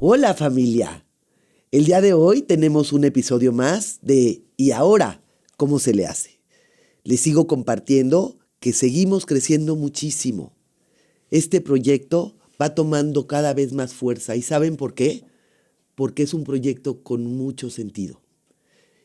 Hola familia, el día de hoy tenemos un episodio más de ¿Y ahora cómo se le hace? Les sigo compartiendo que seguimos creciendo muchísimo. Este proyecto va tomando cada vez más fuerza. ¿Y saben por qué? Porque es un proyecto con mucho sentido.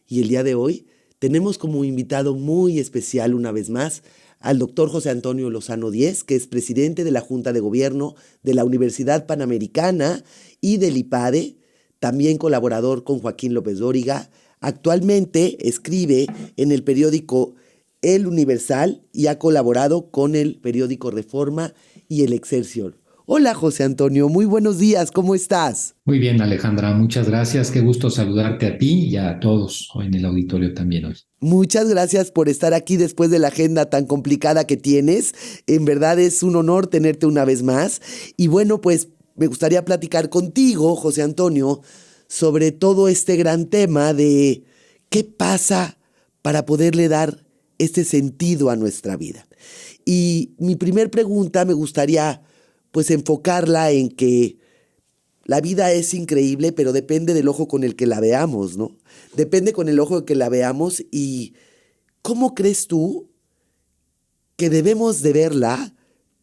Y el día de hoy tenemos como invitado muy especial una vez más al doctor José Antonio Lozano Díez, que es presidente de la Junta de Gobierno de la Universidad Panamericana y del IPADE, también colaborador con Joaquín López Dóriga. Actualmente escribe en el periódico El Universal y ha colaborado con el periódico Reforma y el Excelsior. Hola José Antonio, muy buenos días, ¿cómo estás? Muy bien, Alejandra, muchas gracias. Qué gusto saludarte a ti y a todos en el auditorio también hoy. Muchas gracias por estar aquí después de la agenda tan complicada que tienes. En verdad es un honor tenerte una vez más. Y bueno, pues me gustaría platicar contigo, José Antonio, sobre todo este gran tema de qué pasa para poderle dar este sentido a nuestra vida. Y mi primer pregunta me gustaría pues enfocarla en que la vida es increíble, pero depende del ojo con el que la veamos, ¿no? Depende con el ojo que la veamos y ¿cómo crees tú que debemos de verla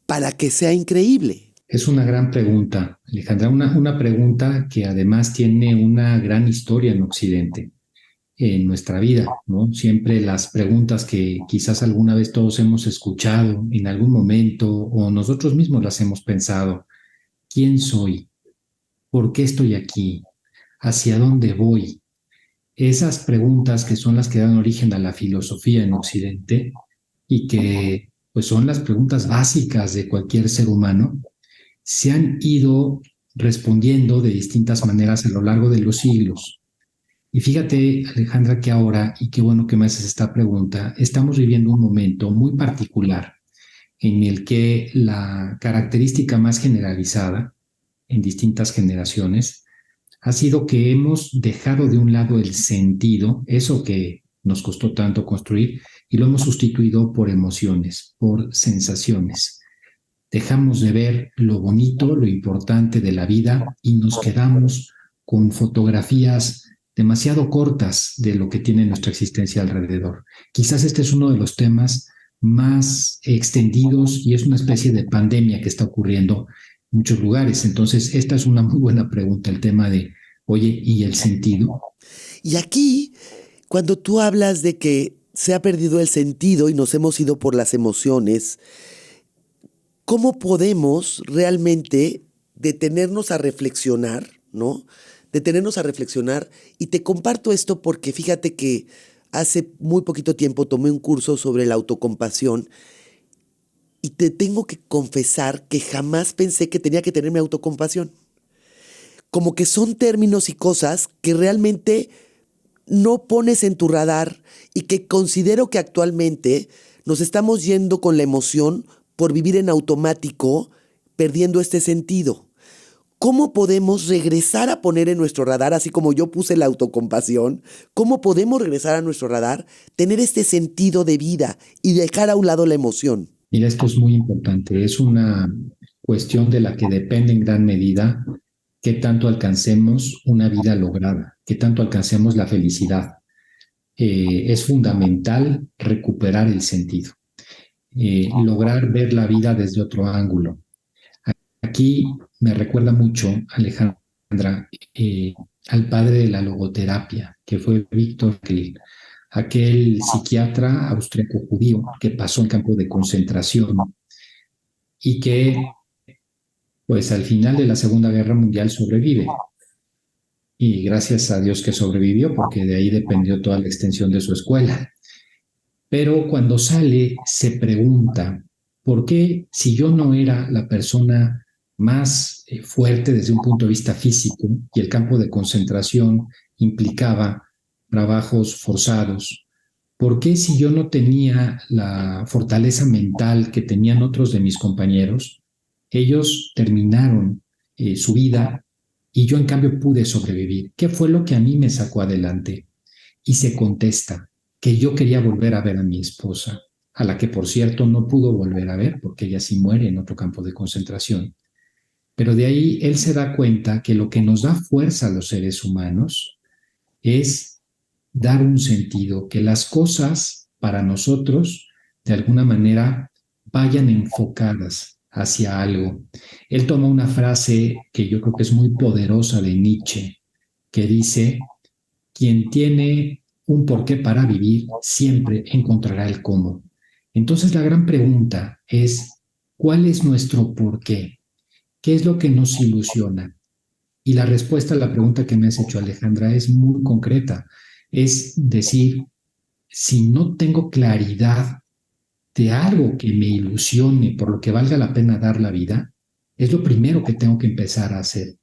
para que sea increíble? Es una gran pregunta, Alejandra, una pregunta que además tiene una gran historia en Occidente, en nuestra vida, ¿no? Siempre las preguntas que quizás alguna vez todos hemos escuchado en algún momento o nosotros mismos las hemos pensado. ¿Quién soy? ¿Por qué estoy aquí? ¿Hacia dónde voy? Esas preguntas que son las que dan origen a la filosofía en Occidente y que pues son las preguntas básicas de cualquier ser humano, se han ido respondiendo de distintas maneras a lo largo de los siglos. Y fíjate, Alejandra, que ahora, y qué bueno que me haces esta pregunta, estamos viviendo un momento muy particular en el que la característica más generalizada en distintas generaciones ha sido que hemos dejado de un lado el sentido, eso que nos costó tanto construir, y lo hemos sustituido por emociones, por sensaciones. Dejamos de ver lo bonito, lo importante de la vida y nos quedamos con fotografías demasiado cortas de lo que tiene nuestra existencia alrededor. Quizás este es uno de los temas más extendidos y es una especie de pandemia que está ocurriendo en muchos lugares. Entonces, esta es una muy buena pregunta, el tema de, oye, ¿y el sentido? Y aquí, cuando tú hablas de que se ha perdido el sentido y nos hemos ido por las emociones, ¿cómo podemos realmente detenernos a reflexionar, ¿no? Detenernos a reflexionar. Y te comparto esto porque fíjate que hace muy poquito tiempo tomé un curso sobre la autocompasión y te tengo que confesar que jamás pensé que tenía que tenerme autocompasión. Como que son términos y cosas que realmente no pones en tu radar y que considero que actualmente nos estamos yendo con la emoción por vivir en automático, perdiendo este sentido. ¿Cómo podemos regresar a poner en nuestro radar, así como yo puse la autocompasión, cómo podemos regresar a nuestro radar, tener este sentido de vida y dejar a un lado la emoción? Mira, esto es muy importante. Es una cuestión de la que depende en gran medida qué tanto alcancemos una vida lograda, qué tanto alcancemos la felicidad. Es fundamental recuperar el sentido, lograr ver la vida desde otro ángulo. Aquí me recuerda mucho, Alejandra, al padre de la logoterapia, que fue Víctor Frankl, aquel psiquiatra austriaco judío que pasó en campo de concentración y que, pues al final de la Segunda Guerra Mundial sobrevive. Y gracias a Dios que sobrevivió, porque de ahí dependió toda la extensión de su escuela. Pero cuando sale, se pregunta, ¿por qué si yo no era la persona más fuerte desde un punto de vista físico y el campo de concentración implicaba trabajos forzados? ¿Por qué si yo no tenía la fortaleza mental que tenían otros de mis compañeros, ellos terminaron su vida y yo en cambio pude sobrevivir? ¿Qué fue lo que a mí me sacó adelante? Y se contesta que yo quería volver a ver a mi esposa, a la que por cierto no pudo volver a ver porque ella sí muere en otro campo de concentración. Pero de ahí él se da cuenta que lo que nos da fuerza a los seres humanos es dar un sentido, que las cosas para nosotros, de alguna manera, vayan enfocadas hacia algo. Él toma una frase que yo creo que es muy poderosa de Nietzsche, que dice, quien tiene un porqué para vivir siempre encontrará el cómo. Entonces la gran pregunta es, ¿cuál es nuestro porqué? ¿Qué es lo que nos ilusiona? Y la respuesta a la pregunta que me has hecho, Alejandra, es muy concreta. Es decir, si no tengo claridad de algo que me ilusione, por lo que valga la pena dar la vida, es lo primero que tengo que empezar a hacer.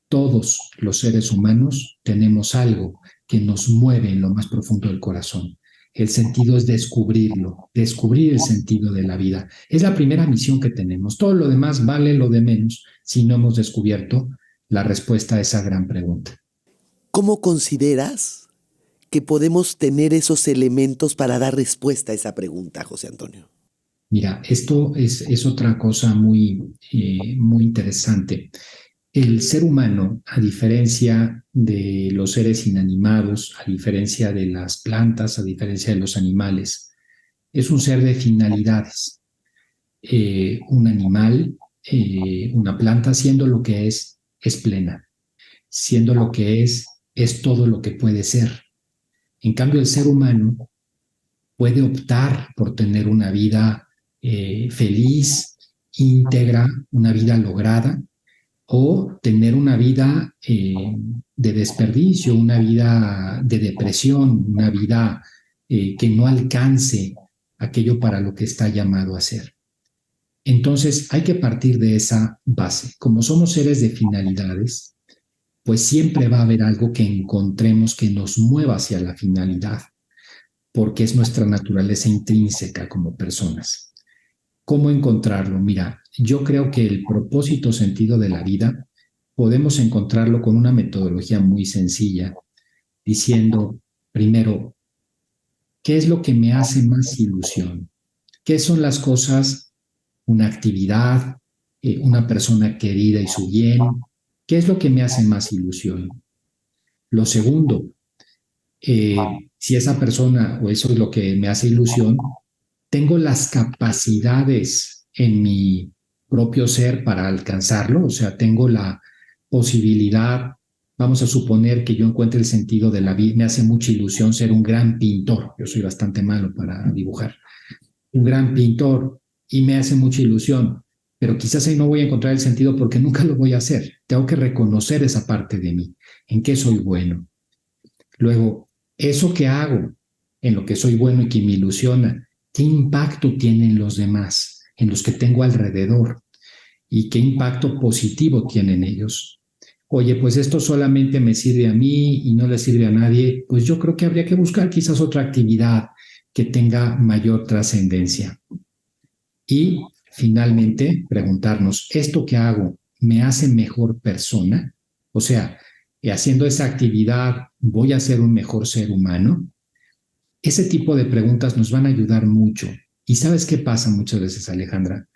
Todos los seres humanos tenemos algo que nos mueve en lo más profundo del corazón. El sentido es descubrirlo, descubrir el sentido de la vida. Es la primera misión que tenemos. Todo lo demás vale lo de menos si no hemos descubierto la respuesta a esa gran pregunta. ¿Cómo consideras que podemos tener esos elementos para dar respuesta a esa pregunta, José Antonio? Mira, esto es otra cosa muy interesante. El ser humano, a diferencia de los seres inanimados, a diferencia de las plantas, a diferencia de los animales, es un ser de finalidades. Un animal, una planta, siendo lo que es plena. Siendo lo que es todo lo que puede ser. En cambio, el ser humano puede optar por tener una vida feliz, íntegra, una vida lograda, o tener una vida de desperdicio, una vida de depresión, una vida que no alcance aquello para lo que está llamado a ser. Entonces hay que partir de esa base. Como somos seres de finalidades, pues siempre va a haber algo que encontremos que nos mueva hacia la finalidad, porque es nuestra naturaleza intrínseca como personas. ¿Cómo encontrarlo? Mira, yo creo que el propósito sentido de la vida podemos encontrarlo con una metodología muy sencilla, diciendo, primero, ¿qué es lo que me hace más ilusión? ¿Qué son las cosas, una actividad, una persona querida y su bien? ¿Qué es lo que me hace más ilusión? Lo segundo, si esa persona o eso es lo que me hace ilusión, tengo las capacidades en mi propio ser para alcanzarlo, o sea, tengo la posibilidad, vamos a suponer que yo encuentre el sentido de la vida, me hace mucha ilusión ser un gran pintor, yo soy bastante malo para dibujar, un gran pintor y me hace mucha ilusión, pero quizás ahí no voy a encontrar el sentido porque nunca lo voy a hacer, tengo que reconocer esa parte de mí, en qué soy bueno. Luego, eso que hago, en lo que soy bueno y que me ilusiona, ¿qué impacto tiene en los demás, en los que tengo alrededor? ¿Y qué impacto positivo tienen ellos? Oye, pues esto solamente me sirve a mí y no le sirve a nadie. Pues yo creo que habría que buscar quizás otra actividad que tenga mayor trascendencia. Y finalmente, preguntarnos, ¿esto que hago me hace mejor persona? O sea, haciendo esa actividad, ¿voy a ser un mejor ser humano? Ese tipo de preguntas nos van a ayudar mucho. ¿Y sabes qué pasa muchas veces, Alejandra?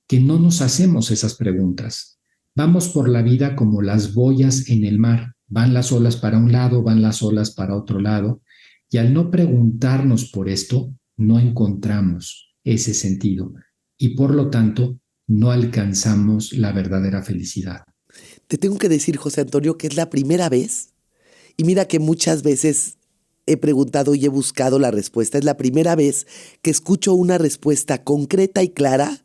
Que no nos hacemos esas preguntas. Vamos por la vida como las boyas en el mar. Van las olas para un lado, van las olas para otro lado. Y al no preguntarnos por esto, no encontramos ese sentido. Y por lo tanto, no alcanzamos la verdadera felicidad. Te tengo que decir, José Antonio, que es la primera vez, y mira que muchas veces he preguntado y he buscado la respuesta, es la primera vez que escucho una respuesta concreta y clara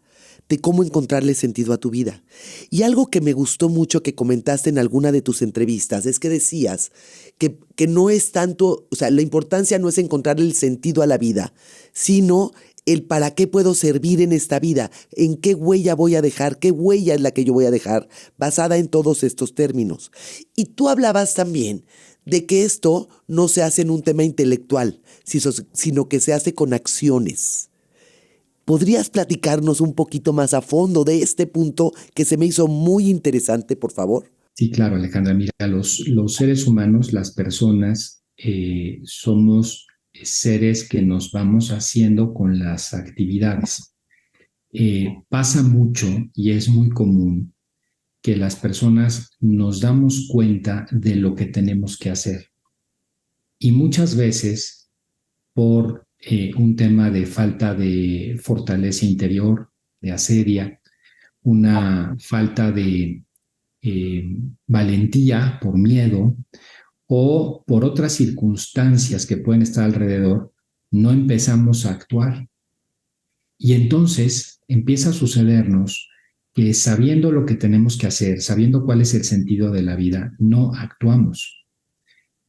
de cómo encontrarle sentido a tu vida. Y algo que me gustó mucho que comentaste en alguna de tus entrevistas es que decías que no es tanto, o sea, la importancia no es encontrarle el sentido a la vida, sino el para qué puedo servir en esta vida, en qué huella voy a dejar, qué huella es la que yo voy a dejar, basada en todos estos términos. Y tú hablabas también de que esto no se hace en un tema intelectual, sino que se hace con acciones. ¿Podrías platicarnos un poquito más a fondo de este punto que se me hizo muy interesante, por favor? Sí, claro, Alejandra. Mira, los seres humanos, las personas, somos seres que nos vamos haciendo con las actividades. Pasa mucho y es muy común que las personas nos damos cuenta de lo que tenemos que hacer. Y muchas veces, por un tema de falta de fortaleza interior, de asedia, una falta de valentía por miedo o por otras circunstancias que pueden estar alrededor, no empezamos a actuar. Y entonces empieza a sucedernos que sabiendo lo que tenemos que hacer, sabiendo cuál es el sentido de la vida, no actuamos.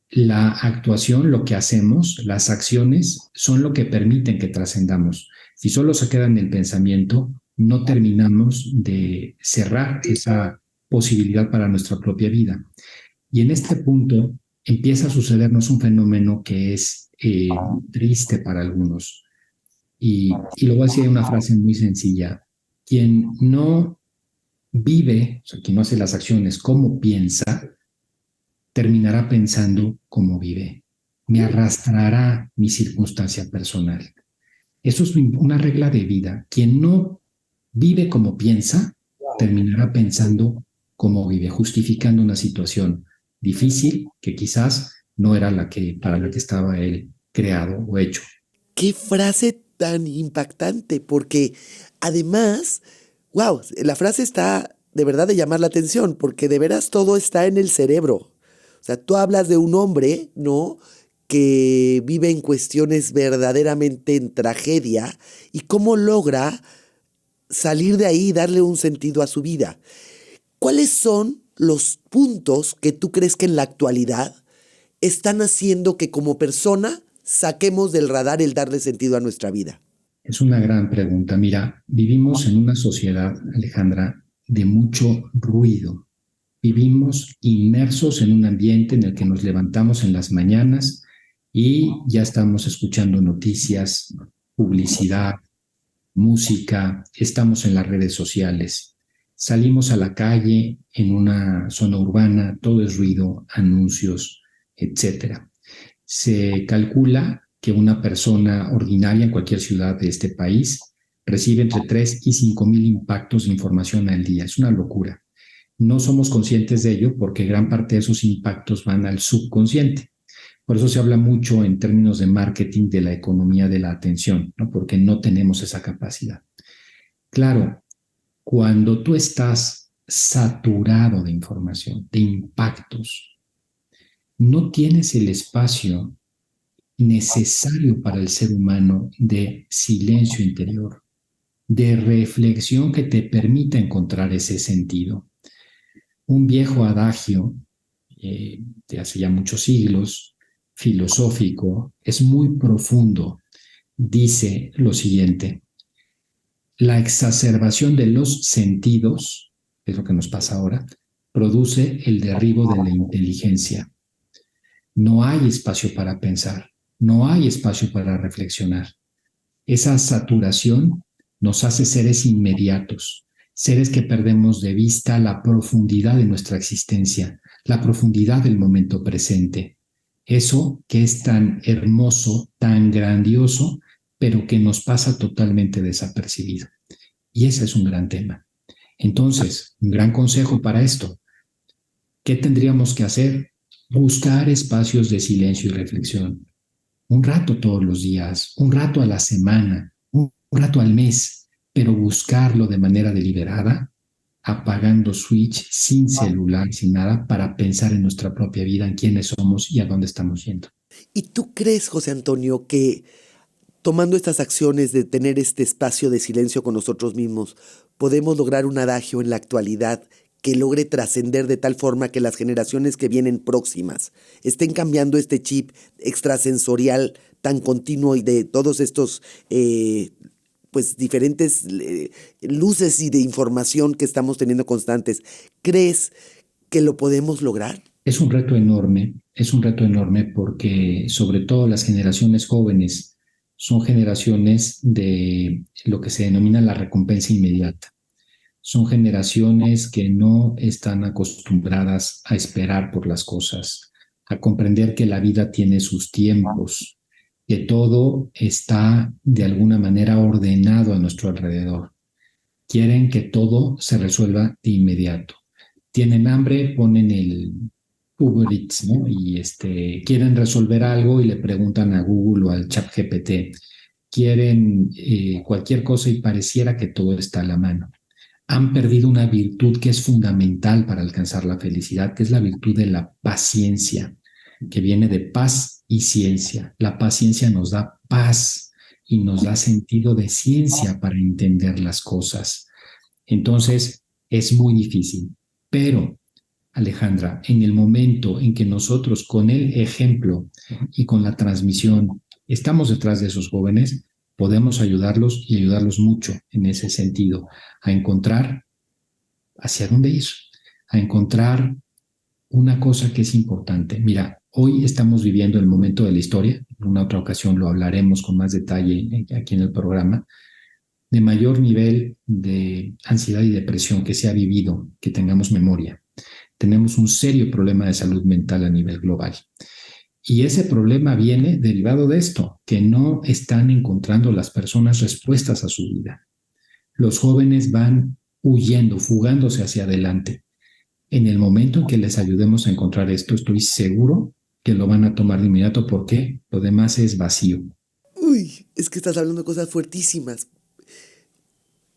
La actuación, lo que hacemos, las acciones, son lo que permiten que trascendamos. Si solo se queda en el pensamiento, no terminamos de cerrar esa posibilidad para nuestra propia vida. Y en este punto empieza a sucedernos un fenómeno que es triste para algunos. Y lo voy a decir en una frase muy sencilla. Quien no vive, o sea, quien no hace las acciones como piensa, terminará pensando como vive. Me arrastrará mi circunstancia personal. Eso es una regla de vida. Quien no vive como piensa, terminará pensando como vive, justificando una situación difícil que quizás no era para la que estaba él creado o hecho. Qué frase tan impactante, porque además, wow, la frase está de verdad de llamar la atención, porque de veras todo está en el cerebro. O sea, tú hablas de un hombre, ¿no?, que vive en cuestiones verdaderamente en tragedia y cómo logra salir de ahí y darle un sentido a su vida. ¿Cuáles son los puntos que tú crees que en la actualidad están haciendo que como persona saquemos del radar el darle sentido a nuestra vida? Es una gran pregunta. Mira, vivimos en una sociedad, Alejandra, de mucho ruido. Vivimos inmersos en un ambiente en el que nos levantamos en las mañanas y ya estamos escuchando noticias, publicidad, música, estamos en las redes sociales. Salimos a la calle en una zona urbana, todo es ruido, anuncios, etcétera. Se calcula que una persona ordinaria en cualquier ciudad de este país recibe entre 3 y 5 mil impactos de información al día. Es una locura. No somos conscientes de ello porque gran parte de esos impactos van al subconsciente. Por eso se habla mucho en términos de marketing de la economía de la atención, ¿no? Porque no tenemos esa capacidad. Claro, cuando tú estás saturado de información, de impactos, no tienes el espacio necesario para el ser humano de silencio interior, de reflexión que te permita encontrar ese sentido. Un viejo adagio de hace ya muchos siglos, filosófico, es muy profundo. Dice lo siguiente: la exacerbación de los sentidos, que es lo que nos pasa ahora, produce el derribo de la inteligencia. No hay espacio para pensar, no hay espacio para reflexionar. Esa saturación nos hace seres inmediatos, seres que perdemos de vista la profundidad de nuestra existencia, la profundidad del momento presente. Eso que es tan hermoso, tan grandioso, pero que nos pasa totalmente desapercibido. Y ese es un gran tema. Entonces, un gran consejo para esto. ¿Qué tendríamos que hacer? Buscar espacios de silencio y reflexión. Un rato todos los días, un rato a la semana, un rato al mes, pero buscarlo de manera deliberada, apagando switch, sin celular, sin nada, para pensar en nuestra propia vida, en quiénes somos y a dónde estamos yendo. ¿Y tú crees, José Antonio, que tomando estas acciones de tener este espacio de silencio con nosotros mismos, podemos lograr un adagio en la actualidad que logre trascender de tal forma que las generaciones que vienen próximas estén cambiando este chip extrasensorial tan continuo y de todos estos pues diferentes luces y de información que estamos teniendo constantes? ¿Crees que lo podemos lograr? Es un reto enorme porque sobre todo las generaciones jóvenes son generaciones de lo que se denomina la recompensa inmediata. Son generaciones que no están acostumbradas a esperar por las cosas, a comprender que la vida tiene sus tiempos, que todo está de alguna manera ordenado a nuestro alrededor. Quieren que todo se resuelva de inmediato. tienen hambre, ponen el Uber Eats, ¿no? Y quieren resolver algo y le preguntan a Google o al ChatGPT. Quieren cualquier cosa y pareciera que todo está a la mano. Han perdido una virtud que es fundamental para alcanzar la felicidad, que es la virtud de la paciencia, que viene de paz y ciencia. La paciencia nos da paz y nos da sentido de ciencia para entender las cosas. Entonces, es muy difícil. Pero, Alejandra, en el momento en que nosotros con el ejemplo y con la transmisión estamos detrás de esos jóvenes, podemos ayudarlos y ayudarlos mucho en ese sentido, a encontrar hacia dónde ir, a encontrar una cosa que es importante. Mira, hoy estamos viviendo el momento de la historia, en una otra ocasión lo hablaremos con más detalle aquí en el programa, de mayor nivel de ansiedad y depresión que se ha vivido, que tengamos memoria. Tenemos un serio problema de salud mental a nivel global. Y ese problema viene derivado de esto, que no están encontrando las personas respuestas a su vida. Los jóvenes van huyendo, fugándose hacia adelante. En el momento en que les ayudemos a encontrar esto, estoy seguro que lo van a tomar de inmediato porque lo demás es vacío. Uy, es que estás hablando de cosas fuertísimas.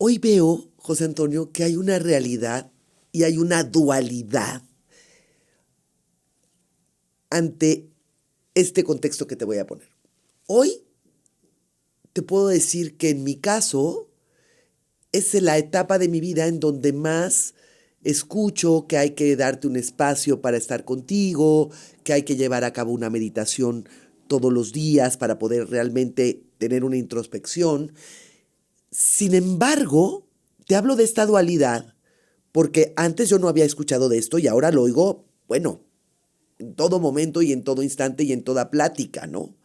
Hoy veo, José Antonio, que hay una realidad y hay una dualidad ante este contexto que te voy a poner. Hoy te puedo decir que en mi caso es la etapa de mi vida en donde más escucho que hay que darte un espacio para estar contigo, que hay que llevar a cabo una meditación todos los días para poder realmente tener una introspección. Sin embargo, te hablo de esta dualidad porque antes yo no había escuchado de esto y ahora lo oigo, bueno, en todo momento y en todo instante y en toda plática, ¿no?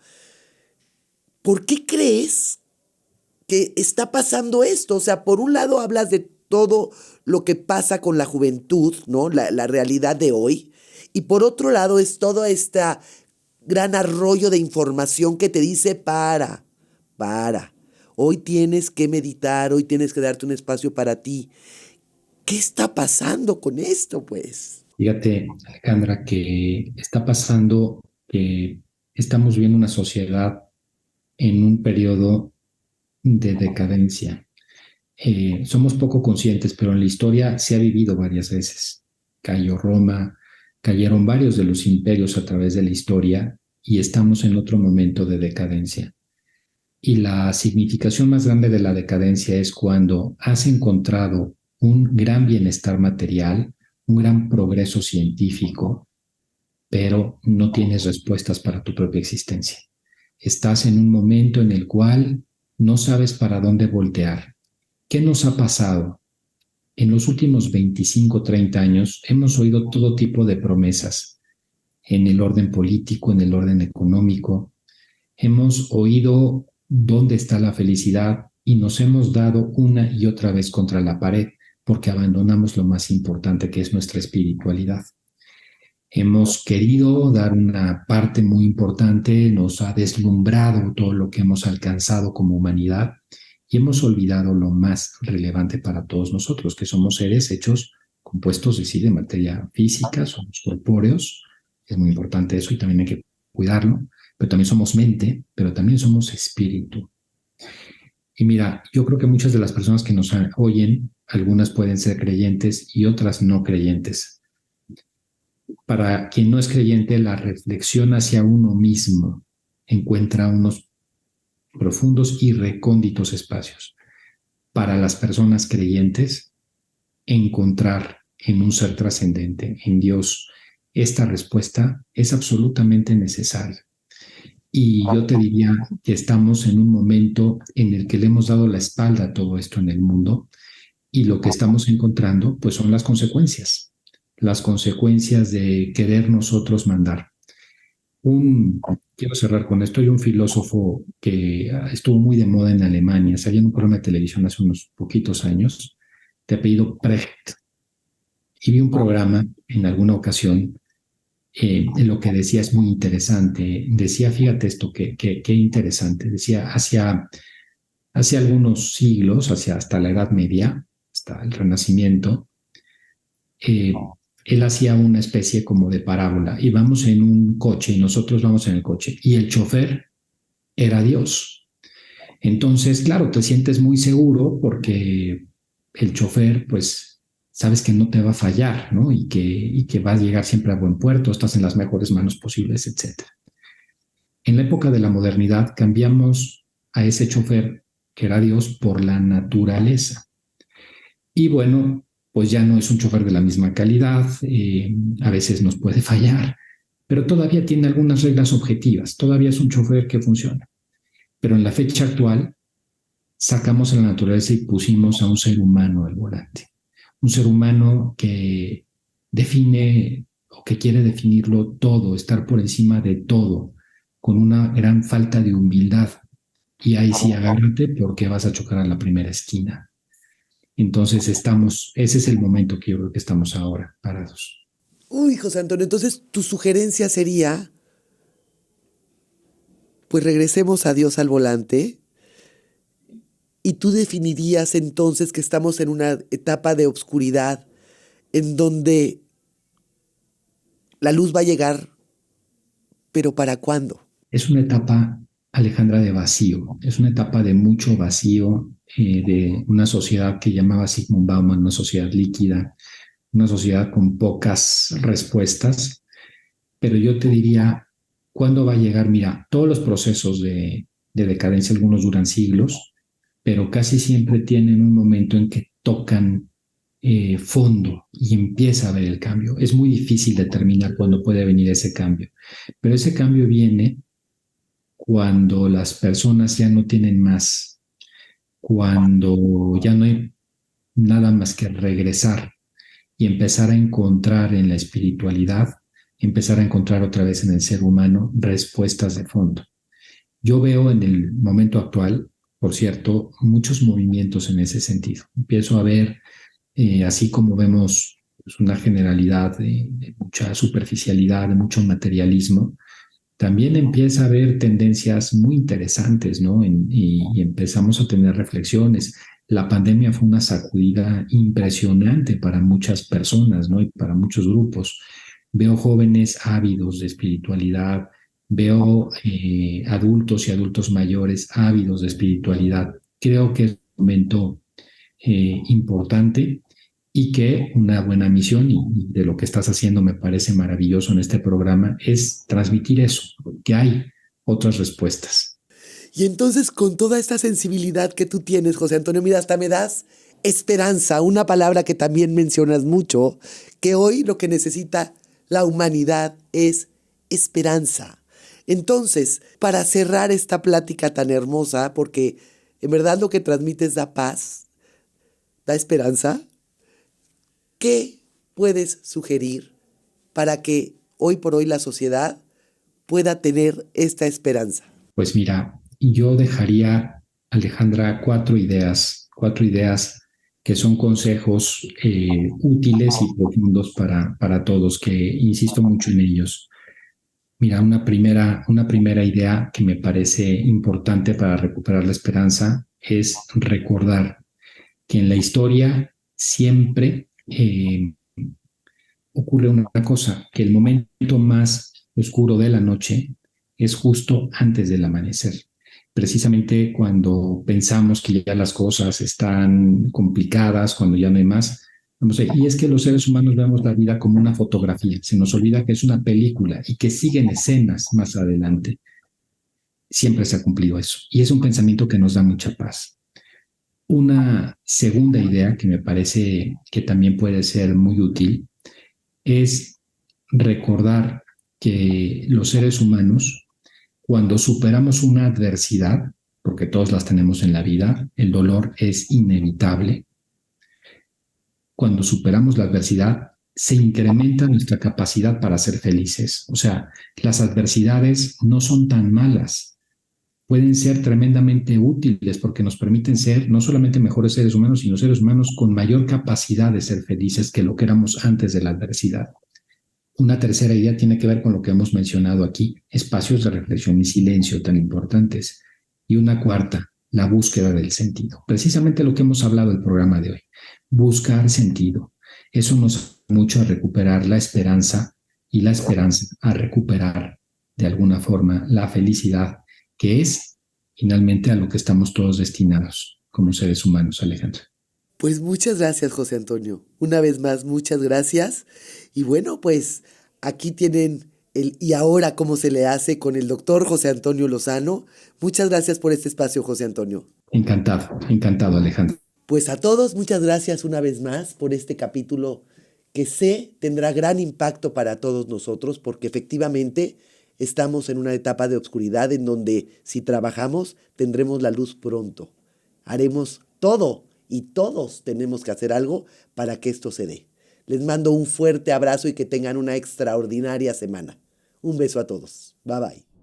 ¿Por qué crees que está pasando esto? O sea, por un lado hablas de todo lo que pasa con la juventud, ¿no? La realidad de hoy. Y por otro lado es todo este gran arroyo de información que te dice para. Hoy tienes que meditar, hoy tienes que darte un espacio para ti. ¿Qué está pasando con esto, pues? Fíjate, Alejandra, que está pasando que estamos viendo una sociedad en un periodo de decadencia. Somos poco conscientes, pero en la historia se ha vivido varias veces. Cayó Roma, cayeron varios de los imperios a través de la historia y estamos en otro momento de decadencia. Y la significación más grande de la decadencia es cuando has encontrado un gran bienestar material, un gran progreso científico, pero no tienes respuestas para tu propia existencia. Estás en un momento en el cual no sabes para dónde voltear. ¿Qué nos ha pasado? En los últimos 25, 30 años hemos oído todo tipo de promesas en el orden político, en el orden económico. Hemos oído dónde está la felicidad y nos hemos dado una y otra vez contra la pared porque abandonamos lo más importante que es nuestra espiritualidad. Hemos querido dar una parte muy importante, nos ha deslumbrado todo lo que hemos alcanzado como humanidad y hemos olvidado lo más relevante para todos nosotros, que somos seres hechos, compuestos, de materia física, somos corpóreos, es muy importante eso y también hay que cuidarlo, pero también somos mente, pero también somos espíritu. Y mira, yo creo que muchas de las personas que nos oyen, algunas pueden ser creyentes y otras no creyentes. Para quien no es creyente, la reflexión hacia uno mismo encuentra unos profundos y recónditos espacios. Para las personas creyentes, encontrar en un ser trascendente, en Dios, esta respuesta es absolutamente necesaria. Y yo te diría que estamos en un momento en el que le hemos dado la espalda a todo esto en el mundo y lo que estamos encontrando pues son las consecuencias de querer nosotros mandar. Quiero cerrar con esto. Hay un filósofo que estuvo muy de moda en Alemania, salía en un programa de televisión hace unos poquitos años, de apellido Precht, y vi un programa en alguna ocasión en lo que decía es muy interesante. Decía, fíjate esto, qué interesante. Decía, hace algunos siglos, hasta la Edad Media, hasta el Renacimiento, él hacía una especie como de parábola y vamos en un coche y nosotros vamos en el coche y el chofer era Dios. Entonces, claro, te sientes muy seguro porque el chofer, pues, sabes que no te va a fallar, ¿no? Y que vas a llegar siempre a buen puerto, estás en las mejores manos posibles, etcétera. En la época de la modernidad cambiamos a ese chofer que era Dios por la naturaleza. Y bueno, pues ya no es un chofer de la misma calidad, a veces nos puede fallar, pero todavía tiene algunas reglas objetivas, todavía es un chofer que funciona. Pero en la fecha actual sacamos a la naturaleza y pusimos a un ser humano al volante. Un ser humano que define o que quiere definirlo todo, estar por encima de todo, con una gran falta de humildad. Y ahí sí agárrate porque vas a chocar a la primera esquina. Entonces ese es el momento que yo creo que estamos ahora parados. Uy, José Antonio, entonces tu sugerencia sería, pues regresemos a Dios al volante y tú definirías entonces que estamos en una etapa de obscuridad en donde la luz va a llegar, pero ¿para cuándo? Es una etapa, Alejandra, de vacío, es una etapa de mucho vacío, de una sociedad que llamaba Sigmund Bauman una sociedad líquida, una sociedad con pocas respuestas, pero yo te diría, ¿cuándo va a llegar? Mira, todos los procesos de decadencia, algunos duran siglos, pero casi siempre tienen un momento en que tocan fondo y empieza a haber el cambio. Es muy difícil determinar cuándo puede venir ese cambio, pero ese cambio viene cuando las personas ya no tienen más, cuando ya no hay nada más que regresar y empezar a encontrar en la espiritualidad, empezar a encontrar otra vez en el ser humano respuestas de fondo. Yo veo en el momento actual, por cierto, muchos movimientos en ese sentido. Empiezo a ver, así como vemos pues, una generalidad de mucha superficialidad, de mucho materialismo, también empieza a haber tendencias muy interesantes, ¿no? Y empezamos a tener reflexiones. La pandemia fue una sacudida impresionante para muchas personas, ¿no? Y para muchos grupos. Veo jóvenes ávidos de espiritualidad, veo adultos y adultos mayores ávidos de espiritualidad. Creo que es un momento importante y que una buena misión, y de lo que estás haciendo me parece maravilloso en este programa, es transmitir eso, que hay otras respuestas. Y entonces con toda esta sensibilidad que tú tienes, José Antonio, mira, hasta me das esperanza, una palabra que también mencionas mucho, que hoy lo que necesita la humanidad es esperanza. Entonces, para cerrar esta plática tan hermosa, porque en verdad lo que transmites da paz, da esperanza, ¿qué puedes sugerir para que hoy por hoy la sociedad pueda tener esta esperanza? Pues mira, yo dejaría, Alejandra, cuatro ideas que son consejos útiles y profundos para todos, que insisto mucho en ellos. Mira, una primera idea que me parece importante para recuperar la esperanza es recordar que en la historia siempre ocurre una cosa, que el momento más oscuro de la noche es justo antes del amanecer. Precisamente cuando pensamos que ya las cosas están complicadas, cuando ya no hay más. Y es que los seres humanos vemos la vida como una fotografía. Se nos olvida que es una película y que siguen escenas más adelante. Siempre se ha cumplido eso. Y es un pensamiento que nos da mucha paz. Una segunda idea que me parece que también puede ser muy útil es recordar que los seres humanos, cuando superamos una adversidad, porque todos las tenemos en la vida, el dolor es inevitable. Cuando superamos la adversidad, se incrementa nuestra capacidad para ser felices. O sea, las adversidades no son tan malas, pueden ser tremendamente útiles porque nos permiten ser no solamente mejores seres humanos, sino seres humanos con mayor capacidad de ser felices que lo que éramos antes de la adversidad. Una tercera idea tiene que ver con lo que hemos mencionado aquí, espacios de reflexión y silencio tan importantes. Y una cuarta, la búsqueda del sentido. Precisamente lo que hemos hablado en el programa de hoy, buscar sentido. Eso nos ayuda mucho a recuperar la esperanza y la esperanza a recuperar de alguna forma la felicidad, que es finalmente a lo que estamos todos destinados como seres humanos, Alejandra. Pues muchas gracias, José Antonio. Una vez más, muchas gracias. Y bueno, pues aquí tienen el y ahora cómo se le hace con el doctor José Antonio Lozano. Muchas gracias por este espacio, José Antonio. Encantado, encantado, Alejandra. Pues a todos, muchas gracias una vez más por este capítulo que sé tendrá gran impacto para todos nosotros, porque efectivamente estamos en una etapa de obscuridad en donde si trabajamos tendremos la luz pronto. Haremos todo y todos tenemos que hacer algo para que esto se dé. Les mando un fuerte abrazo y que tengan una extraordinaria semana. Un beso a todos. Bye bye.